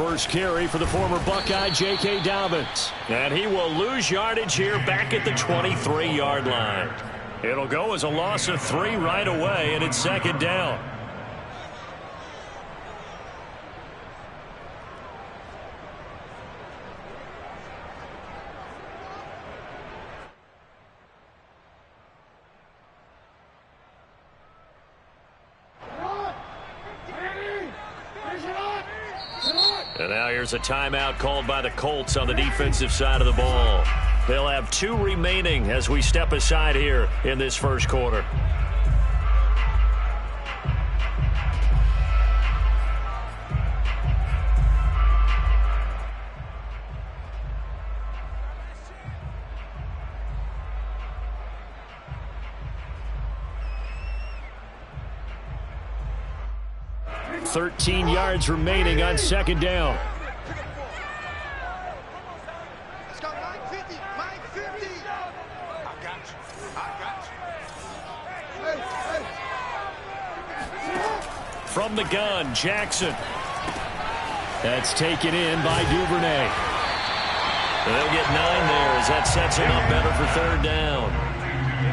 first carry for the former Buckeye, J.K. Dobbins. And he will lose yardage here back at the 23-yard line. It'll go as a loss of 3 right away, and it's second down. And now here's a timeout called by the Colts on the defensive side of the ball. They'll have 2 remaining as we step aside here in this first quarter. .13 yards remaining on second down. Let's go, 950, 950. I got you. From the gun, Jackson. That's taken in by Duvernay. They'll get 9 there as that sets him up better for third down.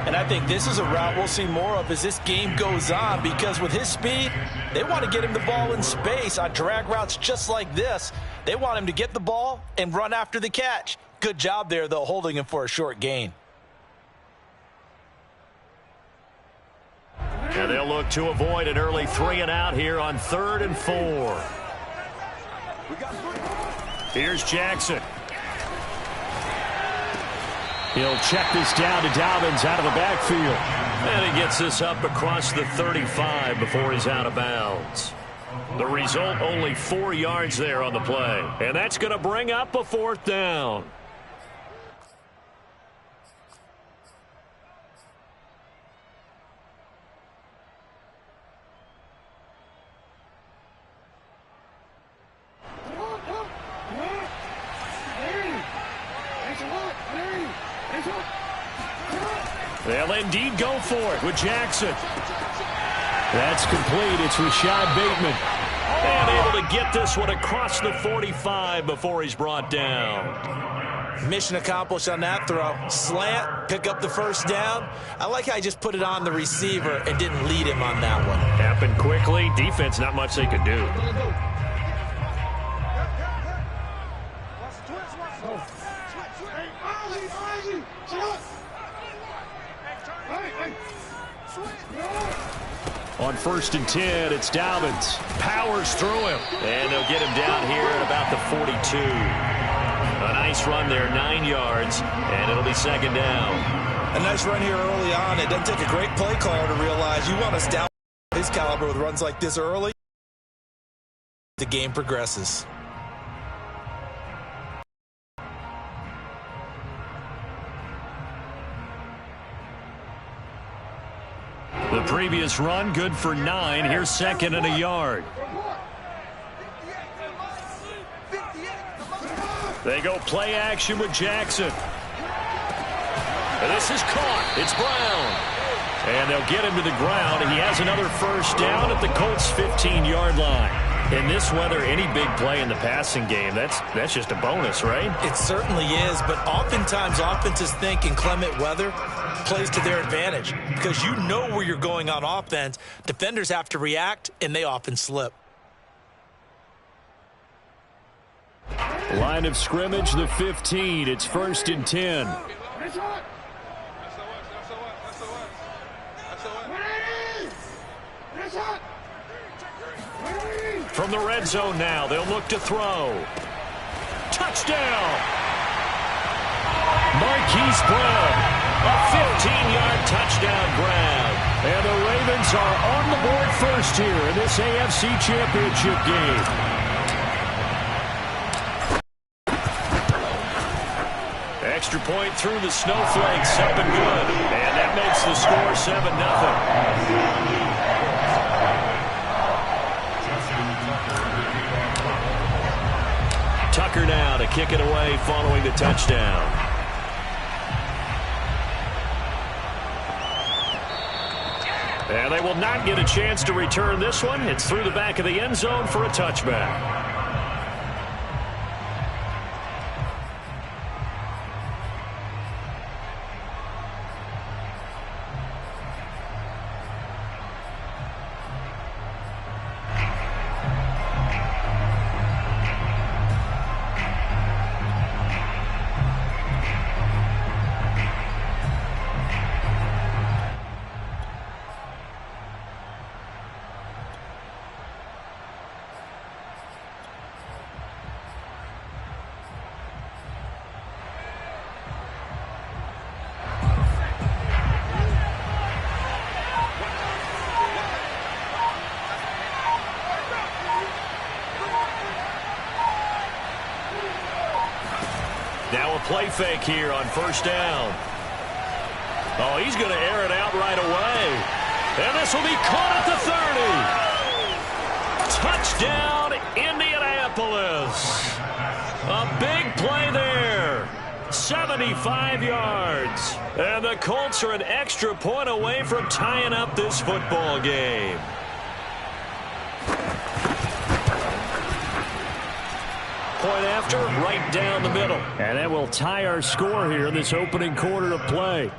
And I think this is a route we'll see more of as this game goes on, because with his speed, they want to get him the ball in space on drag routes just like this. They want him to get the ball and run after the catch. Good job there, though, holding him for a short gain. And they'll look to avoid an early 3 and out here on 3rd and 4. Here's Jackson. He'll check this down to Dobbins out of the backfield. And he gets this up across the 35 before he's out of bounds. The result, only 4 yards there on the play. And that's going to bring up a 4th down. They'll indeed go for it with Jackson. That's complete. It's Rashad Bateman. And able to get this one across the 45 before he's brought down. Mission accomplished on that throw. Slant, pick up the first down. I like how he just put it on the receiver and didn't lead him on that one. Happened quickly. Defense, not much they could do. On 1st and 10, it's Dobbins. Powers through him. And they'll get him down here at about the 42. A nice run there, 9 yards, and it'll be second down. A nice run here early on. It doesn't take a great play caller to realize you want to down his caliber with runs like this early. The game progresses. The previous run, good for 9. Here's 2nd and a yard. They go play action with Jackson. And this is caught. It's Brown. And they'll get him to the ground, and he has another first down at the Colts' 15-yard line. In this weather, any big play in the passing game, that's just a bonus, right? It certainly is, but oftentimes offenses think in clement weather plays to their advantage because you know where you're going on offense. Defenders have to react, and they often slip. Line of scrimmage, the 15. It's 1st and 10. From the red zone now, they'll look to throw. Touchdown! Marquise Brown, a 15-yard touchdown grab. And the Ravens are on the board first here in this AFC Championship game. Extra point through the snowflakes, up and good. And that makes the score 7-0. Tucker now to kick it away following the touchdown. And they will not get a chance to return this one. It's through the back of the end zone for a touchback. Now a play fake here on first down. Oh, he's going to air it out right away. And this will be caught at the 30. Touchdown, Indianapolis. A big play there. 75 yards. And the Colts are an extra point away from tying up this football game. Point after, right down the middle. And that will tie our score here in this opening quarter of play.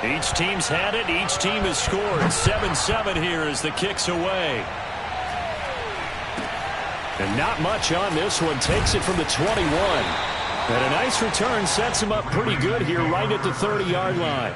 Each team's had it. Each team has scored. 7-7 here as the kick's away. And not much on this one. Takes it from the 21. And a nice return sets him up pretty good here right at the 30-yard line.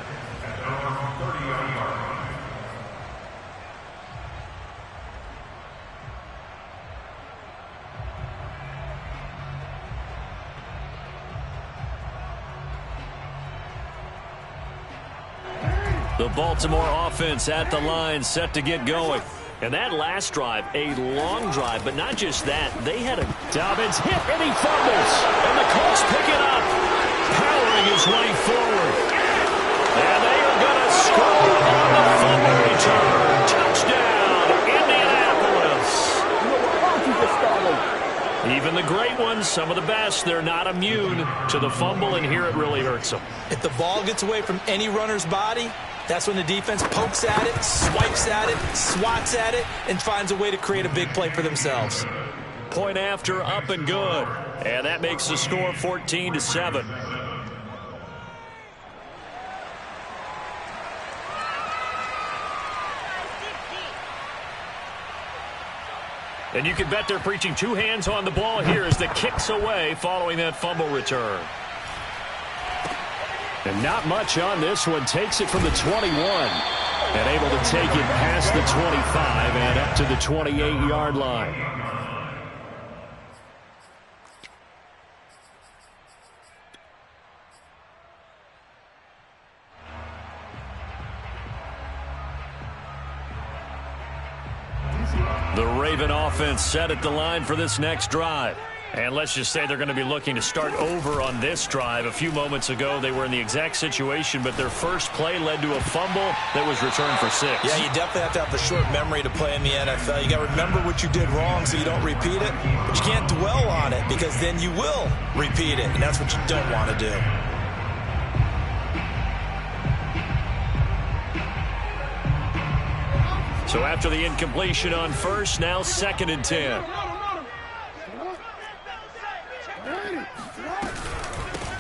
The Baltimore offense at the line, set to get going. And that last drive, a long drive, but not just that. They had a Dobbins hit, and he fumbles. And the Colts pick it up, powering his way forward. And they are going to score on the fumble return. Touchdown, Indianapolis. Even the great ones, some of the best, they're not immune to the fumble, and here it really hurts them. If the ball gets away from any runner's body, that's when the defense pokes at it, swipes at it, swats at it, and finds a way to create a big play for themselves. Point after, up and good. And that makes the score 14-7. And you can bet they're preaching two hands on the ball here as the kick's away following that fumble return. And not much on this one. Takes it from the 21. And able to take it past the 25 and up to the 28-yard line. The Raven offense set at the line for this next drive. And let's just say they're going to be looking to start over on this drive. A few moments ago, they were in the exact situation, but their first play led to a fumble that was returned for 6. Yeah, you definitely have to have the short memory to play in the NFL. You got to remember what you did wrong so you don't repeat it, but you can't dwell on it because then you will repeat it, and that's what you don't want to do. So after the incompletion on first, now 2nd and 10.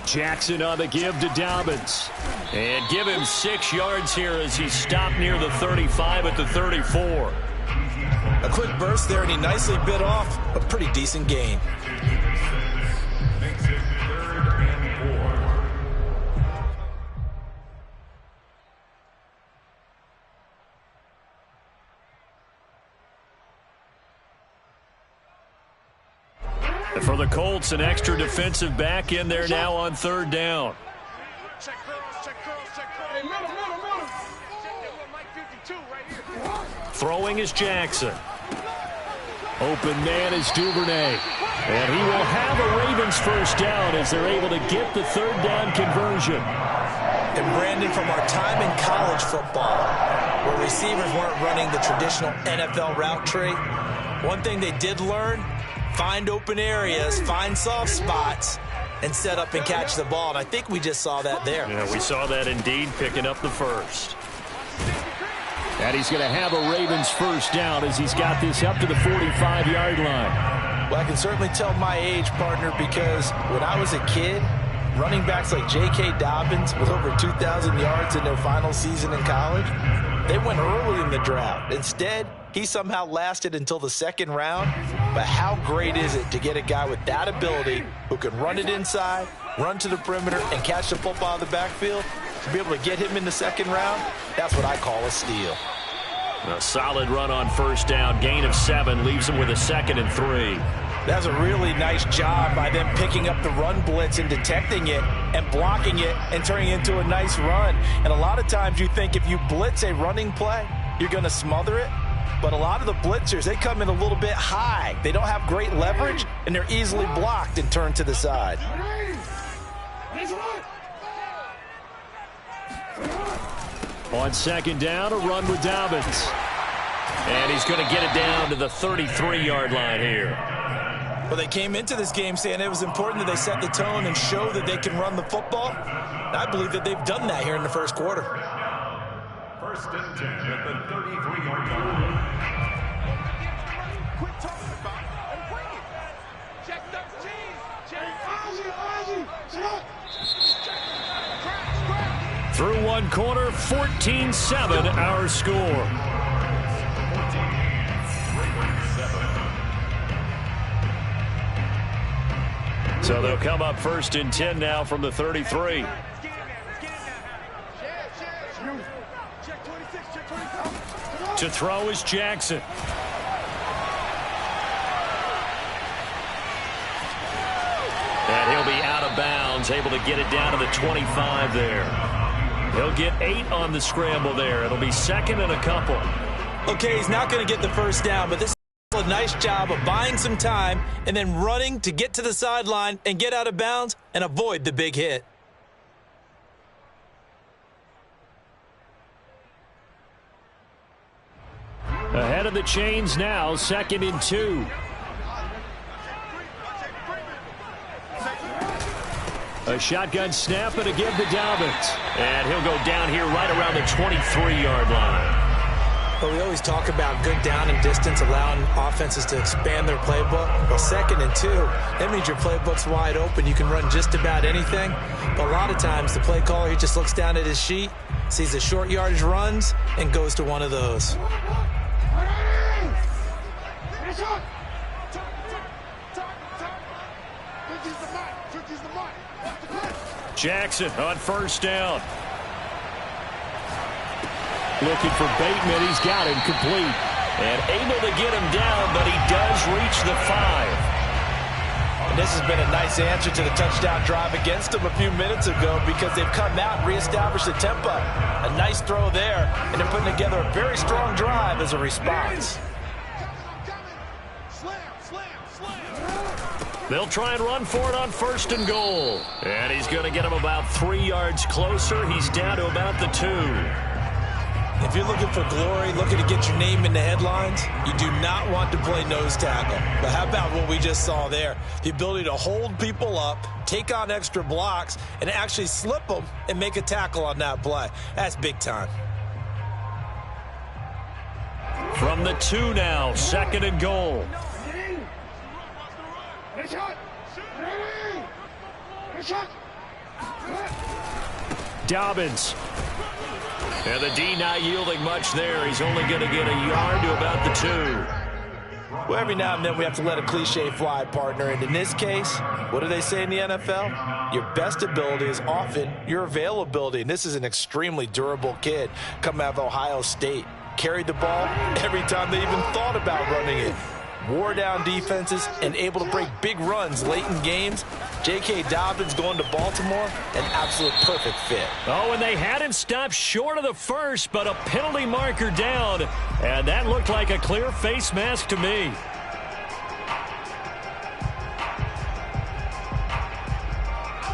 Jackson on the give to Dobbins. And give him 6 yards here as he stopped near the 35 at the 34. A quick burst there, and he nicely bit off a pretty decent gain. For the Colts, an extra defensive back in there now on 3rd down. Throwing is Jackson. Open man is Duvernay. And he will have a Ravens first down as they're able to get the 3rd down conversion. And Brandon, from our time in college football, where receivers weren't running the traditional NFL route tree, one thing they did learn: find open areas, find soft spots, and set up and catch the ball. And I think we just saw that there. Yeah, we saw that indeed, picking up the first. And he's going to have a Ravens first down as he's got this up to the 45-yard line. Well, I can certainly tell my age, partner, because when I was a kid, running backs like J.K. Dobbins with over 2,000 yards in their final season in college, they went early in the draft. Instead, he somehow lasted until the 2nd round. But how great is it to get a guy with that ability who can run it inside, run to the perimeter, and catch the football out of the backfield? To be able to get him in the 2nd round, that's what I call a steal. A solid run on first down. Gain of 7 leaves him with a 2nd and 3. That's a really nice job by them picking up the run blitz and detecting it and blocking it and turning it into a nice run. And a lot of times you think if you blitz a running play, you're going to smother it. But a lot of the blitzers, they come in a little bit high. They don't have great leverage, and they're easily blocked and turned to the side. On second down, a run with Dobbins. And he's going to get it down to the 33-yard line here. Well, they came into this game saying it was important that they set the tone and show that they can run the football. And I believe that they've done that here in the first quarter. First and 10 at the 33-yard line. Quit talking about it and bring it. Check 13. Check Through one quarter, 14-7 our score. So they'll come up first and 10 now from the 33. To throw is Jackson. And he'll be out of bounds, able to get it down to the 25 there. He'll get 8 on the scramble there. It'll be second and a couple. Okay, he's not going to get the first down, but this is a nice job of buying some time and then running to get to the sideline and get out of bounds and avoid the big hit. Ahead of the chains now, second and 2. A shotgun snap and a give to Dobbins. And he'll go down here right around the 23-yard line. Well, we always talk about good down and distance, allowing offenses to expand their playbook. Well, second and 2, that means your playbook's wide open. You can run just about anything. But a lot of times, the play caller, he just looks down at his sheet, sees the short yardage runs, and goes to one of those. Jackson on first down. Looking for Bateman. He's got him complete. And able to get him down, but he does reach the 5. And this has been a nice answer to the touchdown drive against them a few minutes ago because they've come out and reestablished the tempo. A nice throw there, and they're putting together a very strong drive as a response. They'll try and run for it on first and goal. And he's going to get him about 3 yards closer. He's down to about the 2. If you're looking for glory, looking to get your name in the headlines, you do not want to play nose tackle. But how about what we just saw there? The ability to hold people up, take on extra blocks, and actually slip them and make a tackle on that play. That's big time. From the 2 now, second and goal. Dobbins. And the D not yielding much there. He's only going to get a yard to about the 2. Well, every now and then we have to let a cliche fly, partner. And in this case, what do they say in the NFL? Your best ability is often your availability. And this is an extremely durable kid coming out of Ohio State. Carried the ball every time they even thought about running it. Wore down defenses and able to break big runs late in games. J.K. Dobbins going to Baltimore, an absolute perfect fit. Oh, and they had him stopped short of the first, but a penalty marker down. And that looked like a clear face mask to me.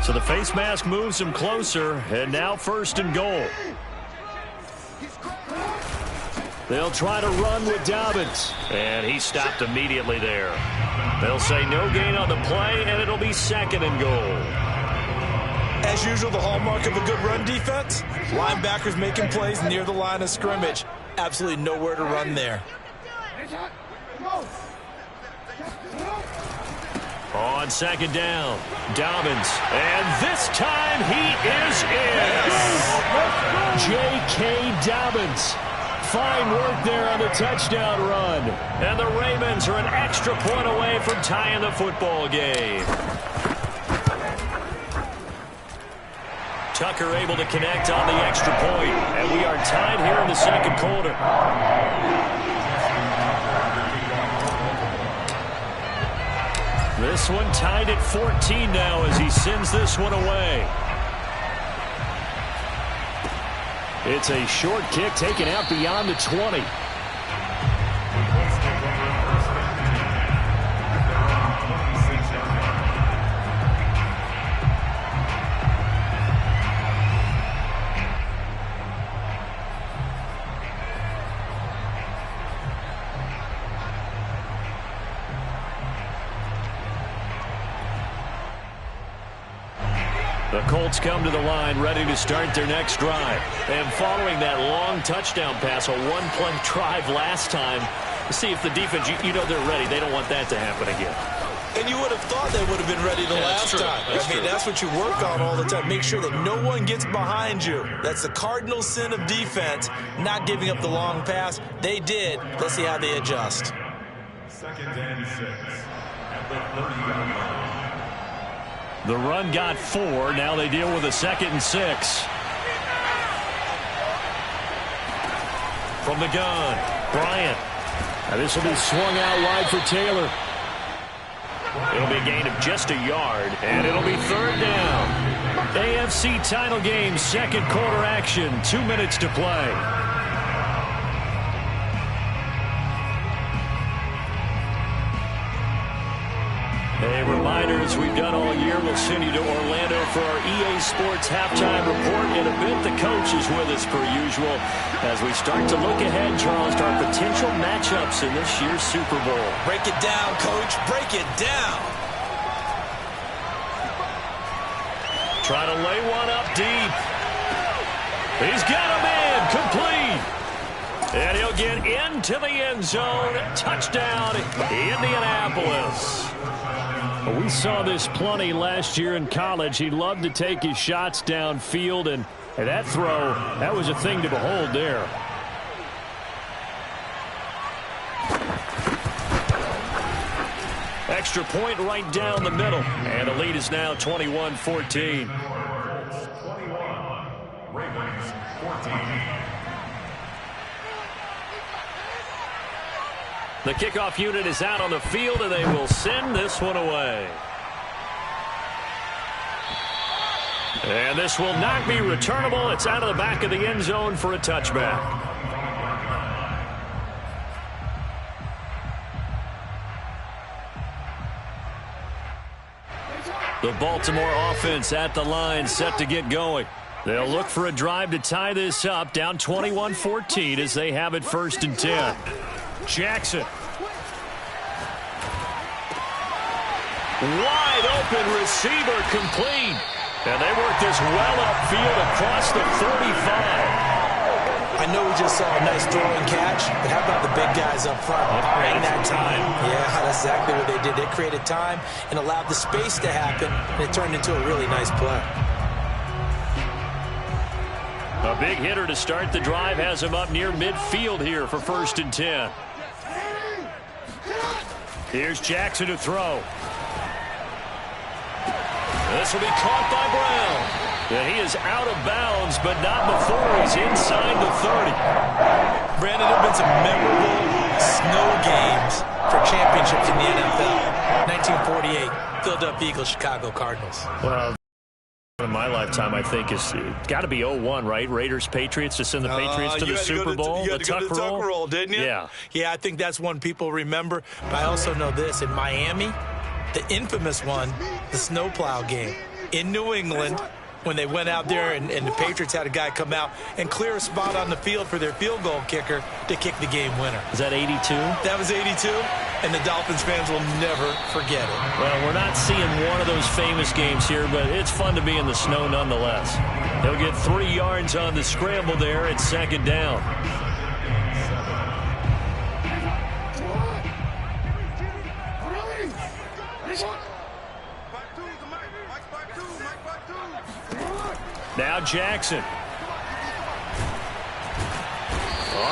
So the face mask moves him closer, and now first and goal. They'll try to run with Dobbins. And he stopped immediately there. They'll say no gain on the play, and it'll be second and goal. As usual, the hallmark of a good run defense, linebackers making plays near the line of scrimmage. Absolutely nowhere to run there. On second down, Dobbins. And this time he is in. J.K. Dobbins. Fine work there on the touchdown run. And the Ravens are an extra point away from tying the football game. Tucker able to connect on the extra point. And we are tied here in the second quarter. This one tied at 14 now as he sends this one away. It's a short kick taken out beyond the 20. The Colts come to the line ready to start their next drive. And following that long touchdown pass, a one-play drive last time, see if the defense, you know they're ready. They don't want that to happen again. And you would have thought they would have been ready the last time. That's what you work on all the time. Make sure that no one gets behind you. That's the cardinal sin of defense, not giving up the long pass. They did. Let's see how they adjust. 2nd and 6 at the 30-yard line. The run got 4. Now they deal with a 2nd and 6. From the gun, Bryant. Now this will be swung out wide for Taylor. It'll be a gain of just a yard, and it'll be 3rd down. AFC title game, 2nd quarter action, 2 minutes to play. A reminder, as we've done all year, we'll send you to Orlando for our EA Sports halftime report. In a bit, the coach is with us per usual as we start to look ahead, Charles, to our potential matchups in this year's Super Bowl. Break it down, Coach. Break it down. Try to lay one up deep. He's got a man complete. And he'll get into the end zone. Touchdown, Indianapolis. We saw this plenty last year in college. He loved to take his shots downfield, and that throw, that was a thing to behold there. Extra point right down the middle, and the lead is now 21-14. 21, Ravens 14. The kickoff unit is out on the field, and they will send this one away. And this will not be returnable. It's out of the back of the end zone for a touchback. The Baltimore offense at the line, set to get going. They'll look for a drive to tie this up, down 21-14 as they have it 1st and 10. Jackson. Wide open receiver complete. And they work this well upfield across the 35. I know we just saw a nice throw and catch, but how about the big guys up front buying that time? Yeah, that's exactly what they did. They created time and allowed the space to happen, and it turned into a really nice play. A big hitter to start the drive has him up near midfield here for 1st and 10. Here's Jackson to throw. This will be caught by Brown. And he is out of bounds, but not before he's inside the 30. Brandon, there have been some memorable snow games for championships in the NFL. 1948, Philadelphia Eagles, Chicago Cardinals. Well, in my lifetime, I think it's got to be 01, right? Raiders, Patriots to send the Patriots to the Super Bowl. You had to go to the Tuck roll, didn't you? Yeah. Yeah, I think that's one people remember. But I also know this. In Miami, the infamous one, the snowplow game in New England, when they went out there and the Patriots had a guy come out and clear a spot on the field for their field goal kicker to kick the game winner. Is that 82? That was 82, and the Dolphins fans will never forget it. Well, we're not seeing one of those famous games here, but it's fun to be in the snow nonetheless. They'll get 3 yards on the scramble there at 2nd down. Now Jackson.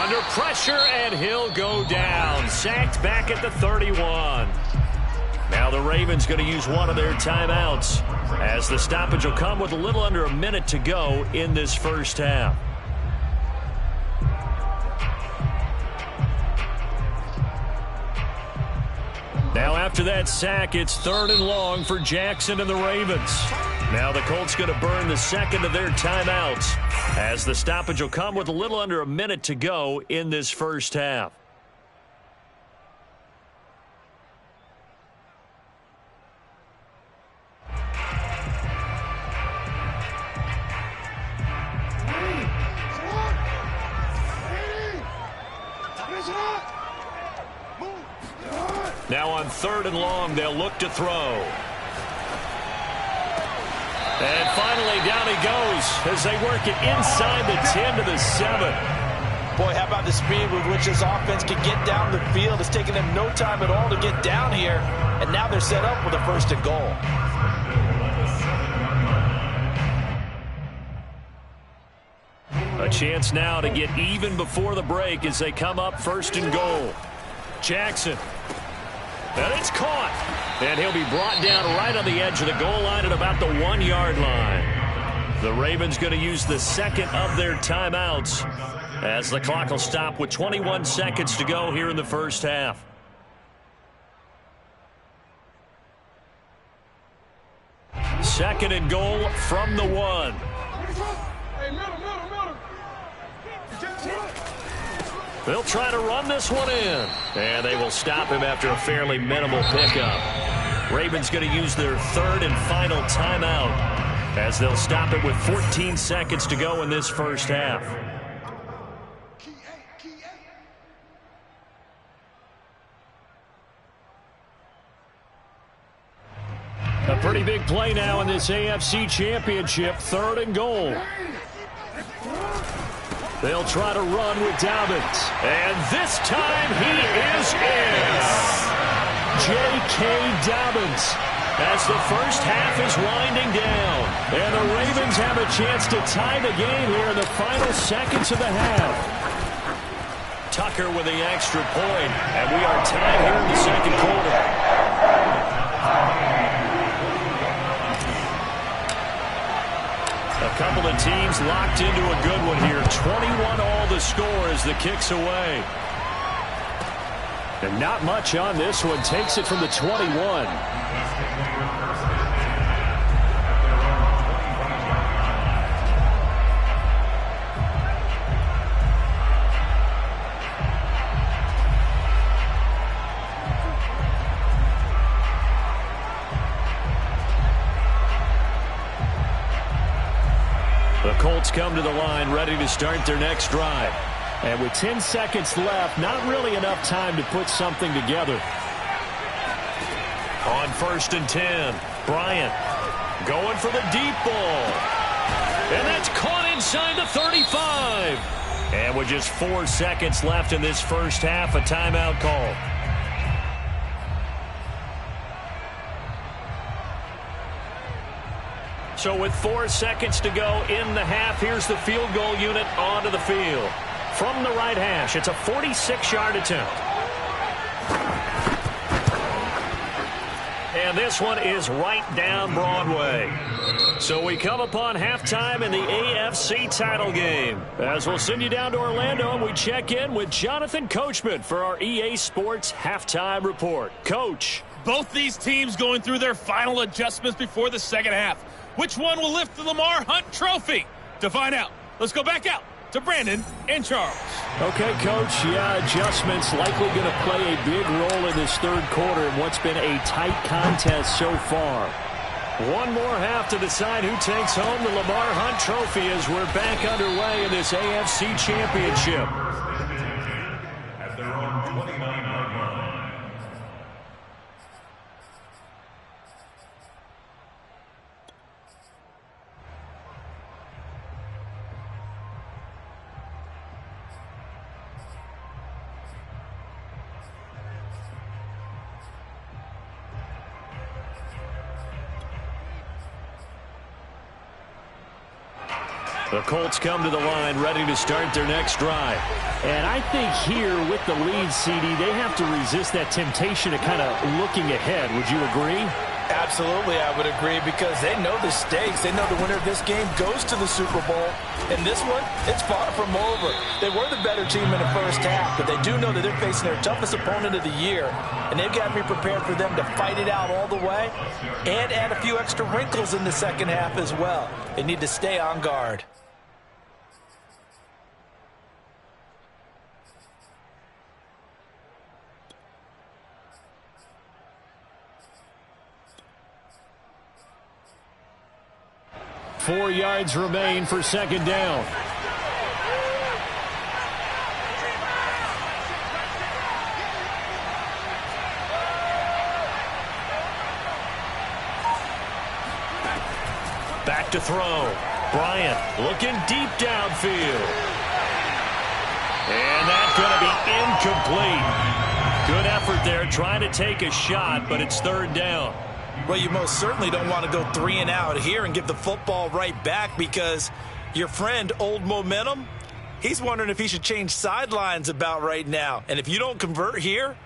Under pressure, and he'll go down. Sacked back at the 31. Now the Ravens going to use one of their timeouts, as the stoppage will come with a little under a minute to go in this 1st half. Now after that sack, it's 3rd and long for Jackson and the Ravens. Now the Colts going to burn the 2nd of their timeouts, as the stoppage will come with a little under a minute to go in this 1st half. Now on 3rd and long, they'll look to throw. And finally, down he goes as they work it inside the 10 to the 7. Boy, how about the speed with which this offense can get down the field? It's taken them no time at all to get down here. And now they're set up with a 1st and goal. A chance now to get even before the break as they come up 1st and goal. Jackson. And it's caught. And he'll be brought down right on the edge of the goal line at about the 1-yard line. The Ravens going to use the second of their timeouts as the clock will stop with 21 seconds to go here in the first half. Second and goal from the 1. They'll try to run this one in. And they will stop him after a fairly minimal pickup. Ravens going to use their 3rd and final timeout as they'll stop it with 14 seconds to go in this first half. A pretty big play now in this AFC Championship. 3rd and goal. They'll try to run with Dobbins. And this time he is in. J.K. Dobbins as the first half is winding down. And the Ravens have a chance to tie the game here in the final seconds of the half. Tucker with the extra point. And we are tied here in the second quarter. A couple of teams locked into a good one here. 21 all the score as the kick's away. And not much on this one. Takes it from the 21. The Colts come to the line ready to start their next drive. And with 10 seconds left, not really enough time to put something together. On 1st and 10, Bryant going for the deep ball. And that's caught inside the 35. And with just 4 seconds left in this first half, a timeout call. So with 4 seconds to go in the half, here's the field goal unit onto the field. From the right hash, it's a 46-yard attempt. And this one is right down Broadway. So we come upon halftime in the AFC title game. As we'll send you down to Orlando, and we check in with Jonathan Coachman for our EA Sports Halftime Report. Coach. Both these teams going through their final adjustments before the second half. Which one will lift the Lamar Hunt Trophy? To find out, let's go back out to Brandon and Charles. Okay, Coach, yeah, adjustments likely going to play a big role in this third quarter in what's been a tight contest so far. One more half to decide who takes home the Lamar Hunt Trophy as we're back underway in this AFC Championship. At their own 29-yard line. The Colts come to the line ready to start their next drive. And I think here with the lead, CD, they have to resist that temptation of kind of looking ahead. Would you agree? Absolutely, I would agree, because they know the stakes. They know the winner of this game goes to the Super Bowl. And this one, it's far from over. They were the better team in the first half, but they do know that they're facing their toughest opponent of the year. And they've got to be prepared for them to fight it out all the way and add a few extra wrinkles in the second half as well. They need to stay on guard. Four yards remain for second down. back to throw. Bryant looking deep downfield. And that's going to be incomplete. Good effort there trying to take a shot, but it's third down. Well, you most certainly don't want to go 3 and out here and give the football right back, because your friend, Old Momentum, he's wondering if he should change sidelines about right now. And if you don't convert here,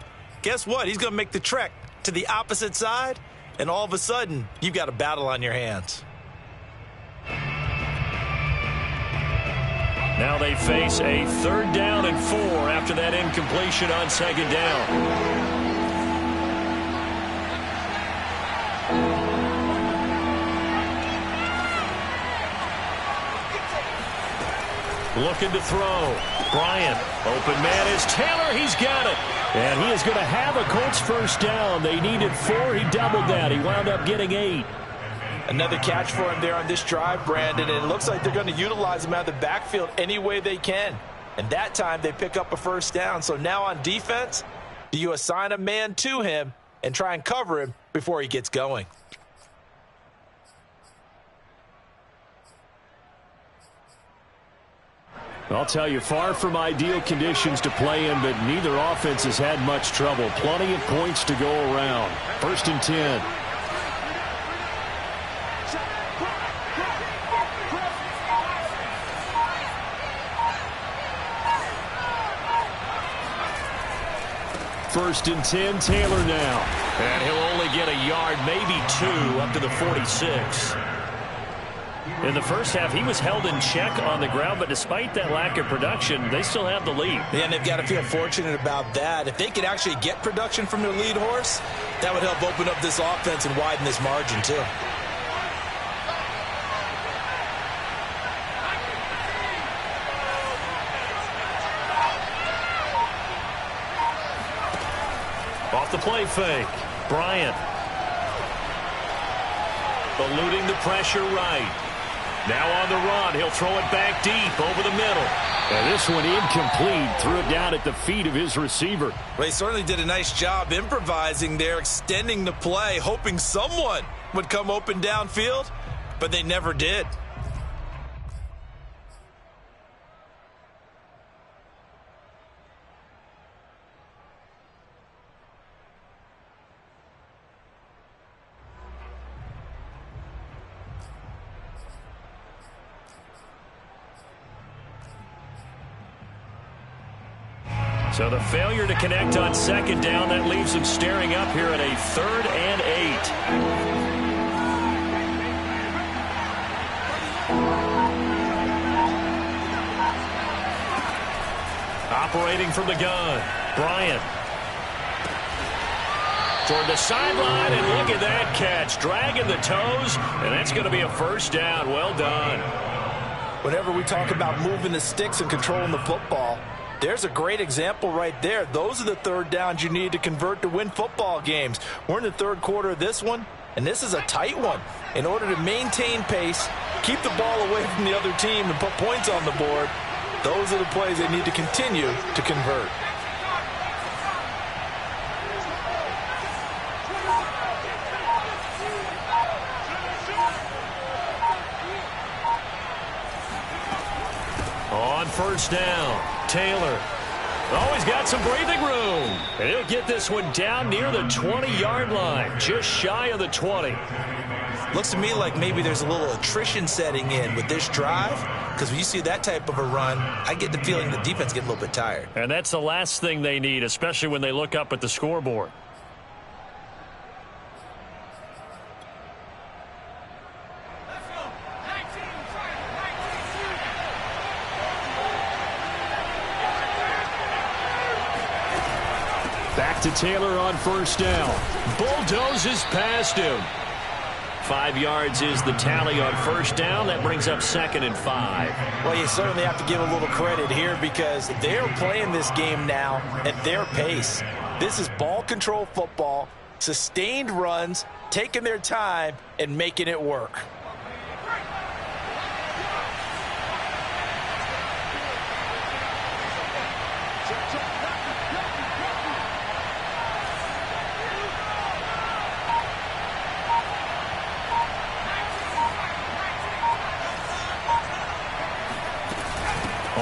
guess what? He's going to make the trek to the opposite side, and all of a sudden, you've got a battle on your hands. Now they face a third down and 4 after that incompletion on second down. Looking to throw. Bryant. Open man is Taylor. He's got it. And he is going to have a Colts first down. They needed 4. He doubled that. He wound up getting 8. Another catch for him there on this drive, Brandon, and it looks like they're going to utilize him out of the backfield any way they can. And that time they pick up a first down. So now on defense, do you assign a man to him and try and cover him before he gets going? I'll tell you, far from ideal conditions to play in, but neither offense has had much trouble. Plenty of points to go around. First and 10. First and 10, Taylor now. And he'll only get a yard, maybe 2, up to the 46. In the first half, he was held in check on the ground, but despite that lack of production, they still have the lead. Yeah, and they've got to feel fortunate about that. If they could actually get production from their lead horse, that would help open up this offense and widen this margin, too. Off the play fake. Bryant. Eluding the pressure right. Now on the run. He'll throw it back deep over the middle. And this one incomplete. Threw it down at the feet of his receiver. Well, he certainly did a nice job improvising there, extending the play, hoping someone would come open downfield, but they never did. So the failure to connect on second down, that leaves them staring up here at a 3rd and 8. Operating from the gun, Bryant. Toward the sideline, and look at that catch. Dragging the toes, and that's going to be a first down. Well done. Whenever we talk about moving the sticks and controlling the football, there's a great example right there. Those are the third downs you need to convert to win football games. We're in the third quarter of this one, and this is a tight one. In order to maintain pace, keep the ball away from the other team, and put points on the board, those are the plays they need to continue to convert. On first down, Taylor. Oh, he's got some breathing room. And he'll get this one down near the 20-yard line, just shy of the 20. Looks to me like maybe there's a little attrition setting in with this drive, because when you see that type of a run, I get the feeling the defense gets a little bit tired. And that's the last thing they need, especially when they look up at the scoreboard. Back to Taylor on first down. Bulldozes past him. 5 yards is the tally on first down. That brings up 2nd and 5. Well, you certainly have to give a little credit here, because they're playing this game now at their pace. This is ball control football, sustained runs, taking their time, and making it work.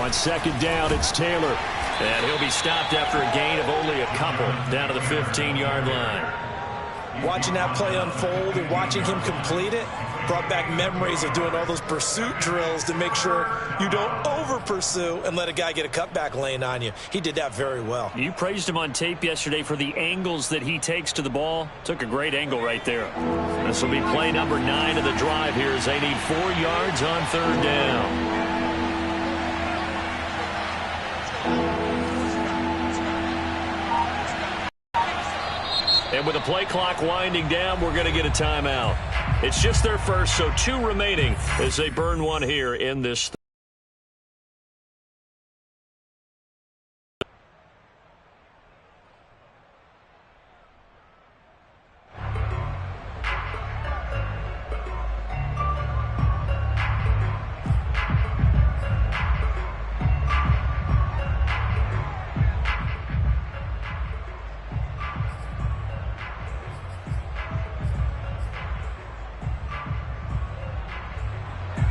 On second down, it's Taylor. And he'll be stopped after a gain of only a couple down to the 15-yard line. Watching that play unfold and watching him complete it brought back memories of doing all those pursuit drills to make sure you don't over-pursue and let a guy get a cutback lane on you. He did that very well. You praised him on tape yesterday for the angles that he takes to the ball. Took a great angle right there. This will be play number 9 of the drive here as they need 4 yards on third down. And with the play clock winding down, we're going to get a timeout. It's just their first, so 2 remaining as they burn one here in this.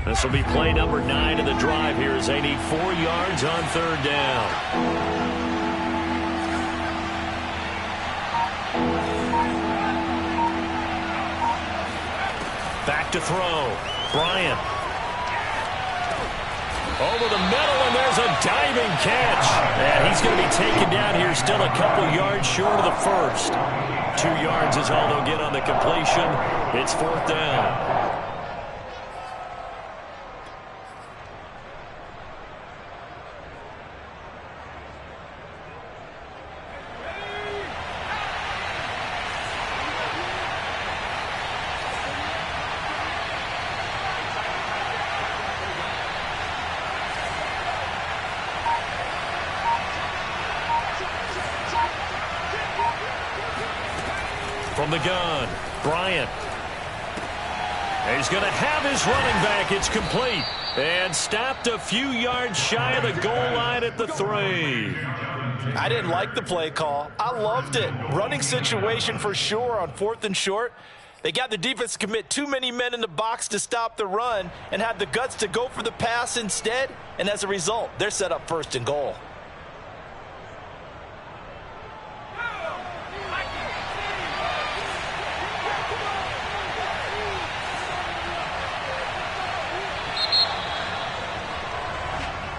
This will be play number 9 of the drive here as they need 4 yards on third down. Back to throw. Bryant. Over the middle, and there's a diving catch. And he's going to be taken down here, still a couple yards short of the first. 2 yards is all they'll get on the completion. It's fourth down. From the gun, Bryant. He's going to have his running back. It's complete. And stopped a few yards shy of the goal line at the 3. I didn't like the play call. I loved it. Running situation for sure on 4th and short. They got the defense to commit too many men in the box to stop the run and had the guts to go for the pass instead. And as a result, they're set up 1st and goal.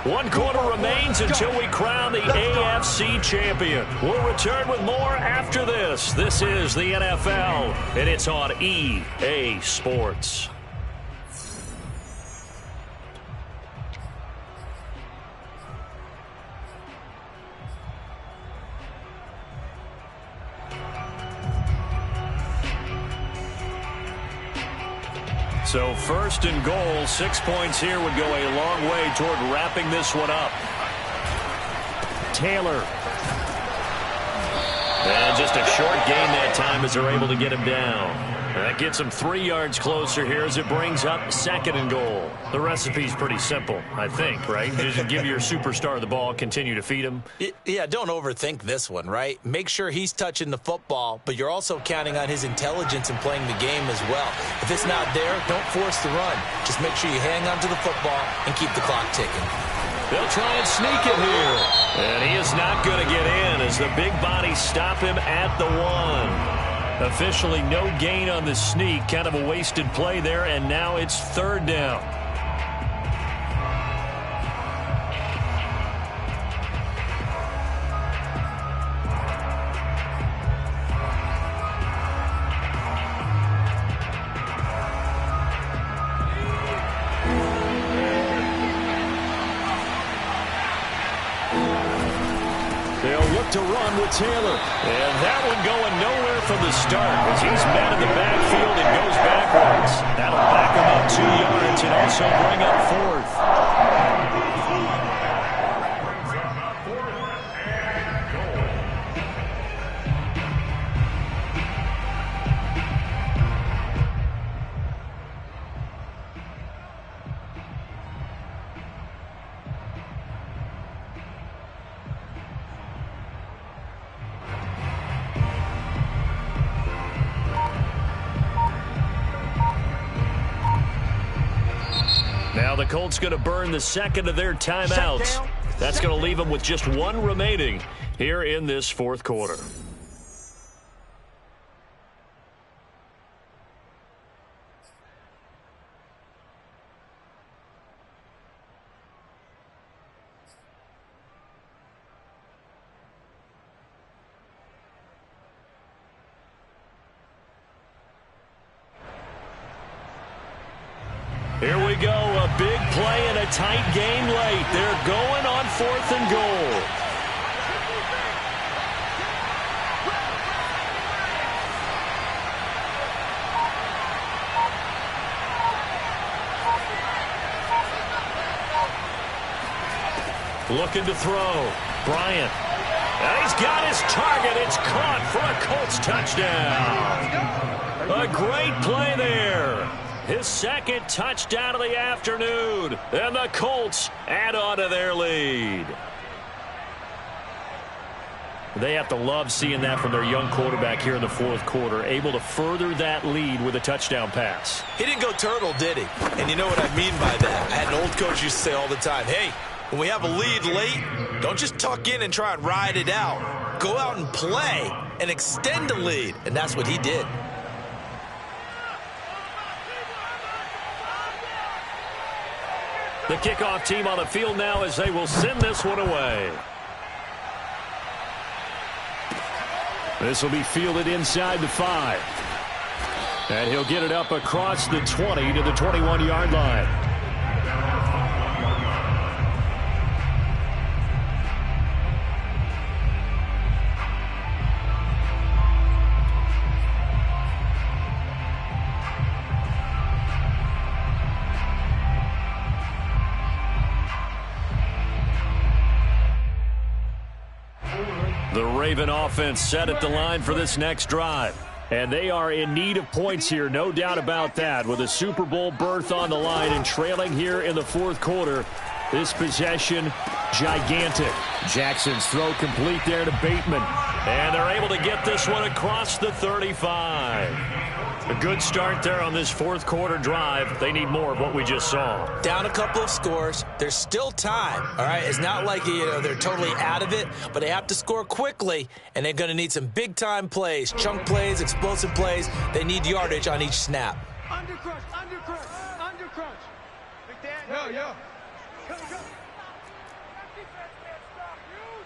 One quarter remains until we crown the AFC champion. We'll return with more after this. This is the NFL, and it's on EA Sports. So 1st and goal, 6 points here would go a long way toward wrapping this one up. Taylor. And just a short gain that time as they're able to get him down. That gets him 3 yards closer here as it brings up 2nd and goal. The recipe's pretty simple, I think, right? Just give your superstar the ball, continue to feed him. Yeah, don't overthink this one, right? Make sure he's touching the football, but you're also counting on his intelligence in playing the game as well. If it's not there, don't force the run. Just make sure you hang on to the football and keep the clock ticking. They'll try and sneak it here. And he is not going to get in as the big bodies stop him at the 1. Officially no gain on the sneak. Kind of a wasted play there, and now it's 3rd down. They'll look to run with Taylor. And that one going nowhere from the start as he's met in the backfield and goes backwards. That'll back him up 2 yards and also bring up 4th. Now the Colts going to burn the second of their timeouts. That's going to leave them with just one remaining here in this fourth quarter. Here we go, a big play and a tight game late. They're going on 4th and goal. Looking to throw. Bryant. And he's got his target. It's caught for a Colts touchdown. A great play there. His second touchdown of the afternoon. And the Colts add on to their lead. They have to love seeing that from their young quarterback here in the fourth quarter, able to further that lead with a touchdown pass. He didn't go turtle, did he? And you know what I mean by that. I had an old coach used to say all the time, hey, when we have a lead late, don't just tuck in and try and ride it out. Go out and play and extend the lead. And that's what he did. The kickoff team on the field now as they will send this one away. This will be fielded inside the 5. And he'll get it up across the 20 to the 21-yard line. The Raven offense set at the line for this next drive. And they are in need of points here, no doubt about that. With a Super Bowl berth on the line and trailing here in the fourth quarter, this possession gigantic. Jackson's throw complete there to Bateman. And they're able to get this one across the 35. A good start there on this fourth quarter drive. They need more of what we just saw. Down a couple of scores. There's still time. All right, it's not like they're totally out of it, but they have to score quickly, and they're going to need some big-time plays, chunk plays, explosive plays. They need yardage on each snap. Under crunch, under crunch, under crunch. Big Dan, yo.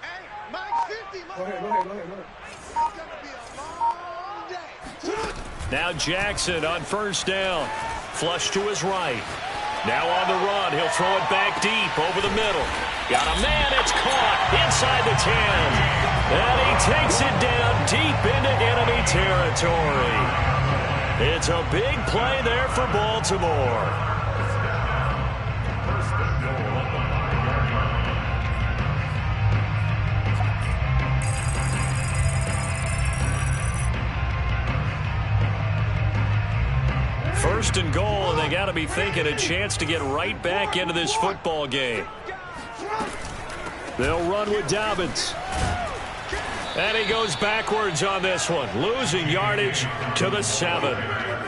Hey, Mike 50, Mike. Go ahead. It's going to be a long day. Now Jackson on first down. Flush to his right. Now on the run. He'll throw it back deep over the middle. Got a man. It's caught inside the 10. And he takes it down deep into enemy territory. It's a big play there for Baltimore. First and goal, and they got to be thinking a chance to get right back into this football game. They'll run with Dobbins. And he goes backwards on this one, losing yardage to the 7.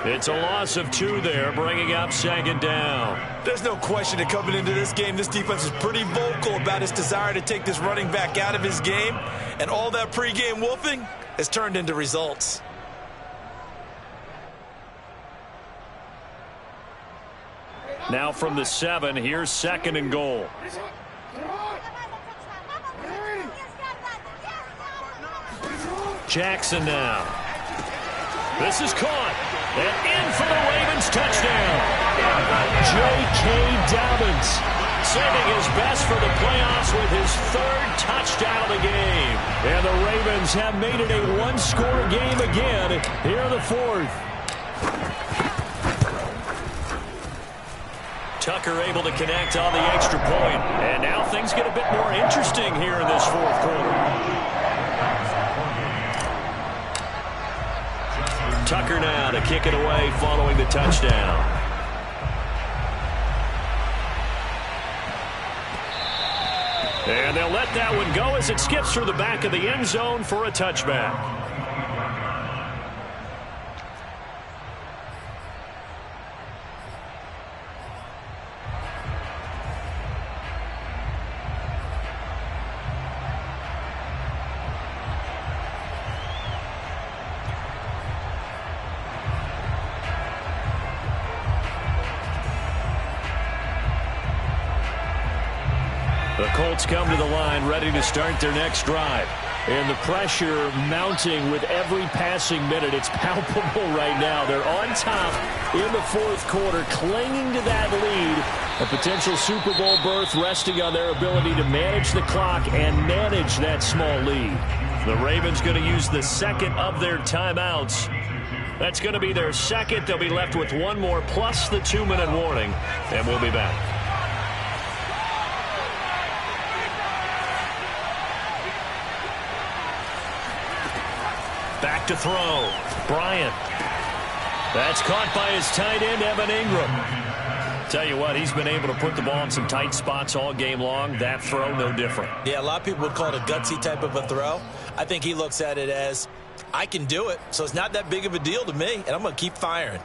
It's a loss of 2 there, bringing up second down. There's no question that coming into this game, this defense is pretty vocal about its desire to take this running back out of his game, and all that pregame wolfing has turned into results. Now from the 7, here's second and goal. Jackson now. This is caught. And in for the Ravens touchdown. J.K. Dobbins saving his best for the playoffs with his 3rd touchdown of the game. And the Ravens have made it a one-score game again here in the 4th. Tucker able to connect on the extra point. And now things get a bit more interesting here in this fourth quarter. Tucker now to kick it away following the touchdown. And they'll let that one go as it skips through the back of the end zone for a touchback. The Colts come to the line ready to start their next drive. And the pressure mounting with every passing minute. It's palpable right now. They're on top in the fourth quarter, clinging to that lead. A potential Super Bowl berth resting on their ability to manage the clock and manage that small lead. The Ravens going to use the second of their timeouts. That's going to be their second. They'll be left with one more plus the 2-minute warning. And we'll be back. Back to throw. Bryant. That's caught by his tight end, Evan Ingram. Tell you what, he's been able to put the ball in some tight spots all game long. That throw, no different. Yeah, a lot of people would call it a gutsy type of a throw. I think he looks at it as, I can do it, so it's not that big of a deal to me, and I'm going to keep firing.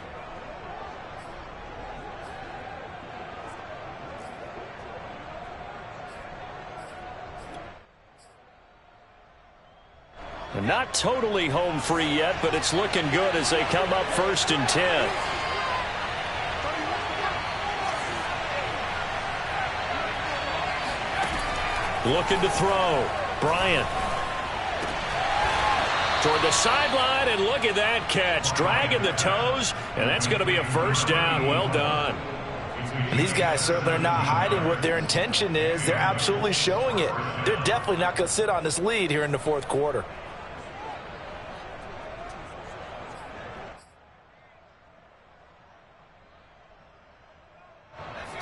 Not totally home free yet, but it's looking good as they come up 1st and 10. Looking to throw. Bryant. Toward the sideline, and look at that catch. Dragging the toes, and that's going to be a first down. Well done. And these guys certainly are not hiding what their intention is. They're absolutely showing it. They're definitely not going to sit on this lead here in the fourth quarter.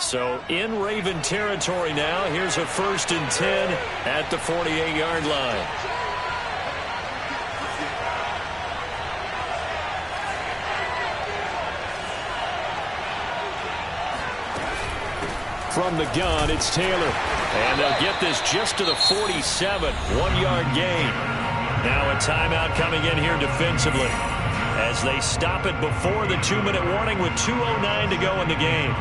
So in Raven territory now. Here's a 1st and 10 at the 48-yard line. From the gun, it's Taylor. And they'll get this just to the 47. 1-yard gain. Now a timeout coming in here defensively as they stop it before the 2-minute warning with 2:09 to go in the game.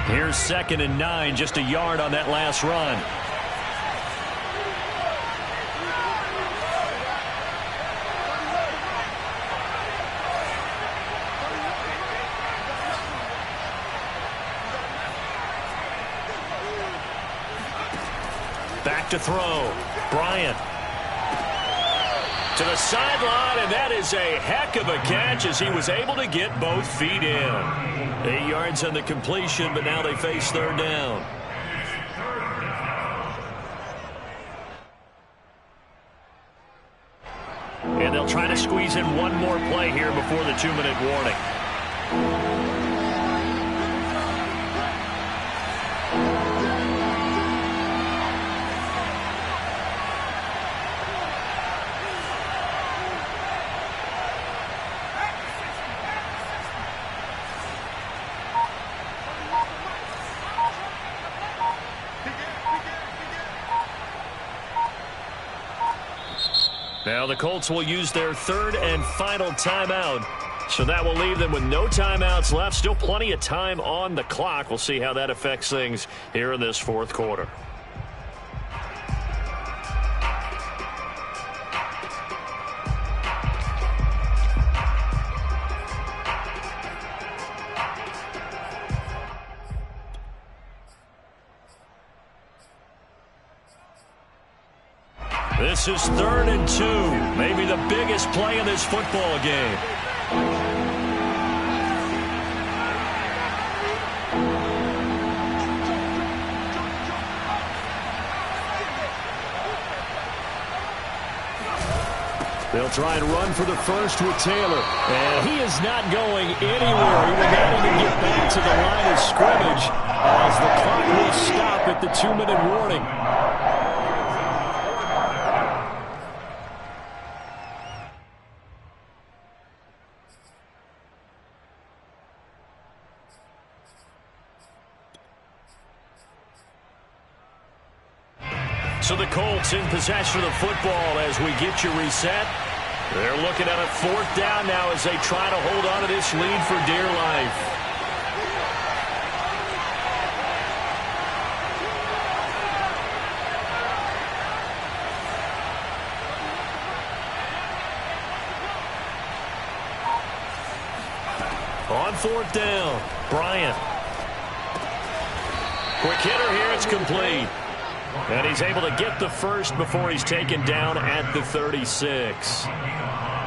Here's 2nd and 9, just a yard on that last run. Back to throw. Bryant. To the sideline, and that is a heck of a catch as he was able to get both feet in. 8 yards on the completion, but now they face 3rd down. And they'll try to squeeze in one more play here before the 2-minute warning. Now the Colts will use their 3rd and final timeout. So that will leave them with no timeouts left. Still plenty of time on the clock. We'll see how that affects things here in this fourth quarter. This is 3rd and 2. Maybe the biggest play in this football game. They'll try and run for the first with Taylor. And he is not going anywhere. He will not even get back to the line of scrimmage as the clock will stop at the 2-minute warning. So the Colts in possession of the football as we get you reset. They're looking at a 4th down now as they try to hold on to this lead for dear life. On 4th down, Bryant. Quick hitter here, it's complete. And he's able to get the first before he's taken down at the 36.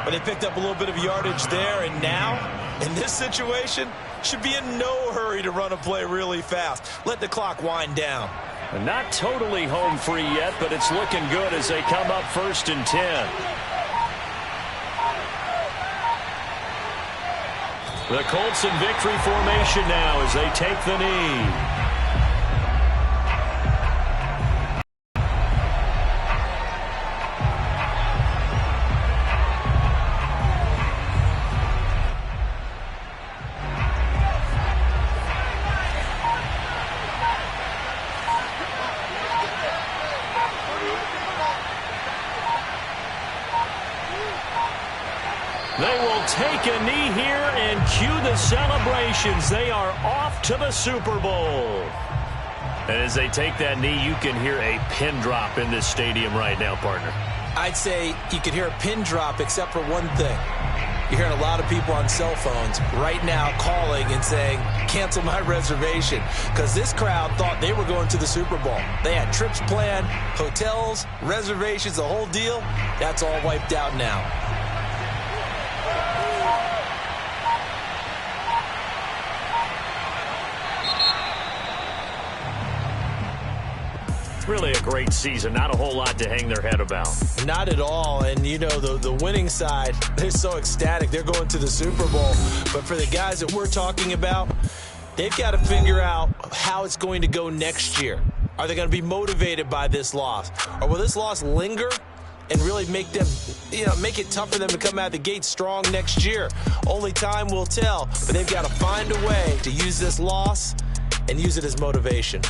But they picked up a little bit of yardage there, and now, in this situation, should be in no hurry to run a play really fast. Let the clock wind down. And not totally home free yet, but it's looking good as they come up 1st and 10. The Colts in victory formation now as they take the knee. They will take a knee here and cue the celebrations. They are off to the Super Bowl. And as they take that knee, you can hear a pin drop in this stadium right now, partner. I'd say you could hear a pin drop except for one thing. You're hearing a lot of people on cell phones right now calling and saying, cancel my reservation, because this crowd thought they were going to the Super Bowl. They had trips planned, hotels, reservations, the whole deal. That's all wiped out now. Really a great season. Not a whole lot to hang their head about. Not at all. And, you know, the winning side, they're so ecstatic. They're going to the Super Bowl. But for the guys that we're talking about, they've got to figure out how it's going to go next year. Are they going to be motivated by this loss? Or will this loss linger and really make them, make it tough for them to come out of the gate strong next year? Only time will tell. But they've got to find a way to use this loss and use it as motivation.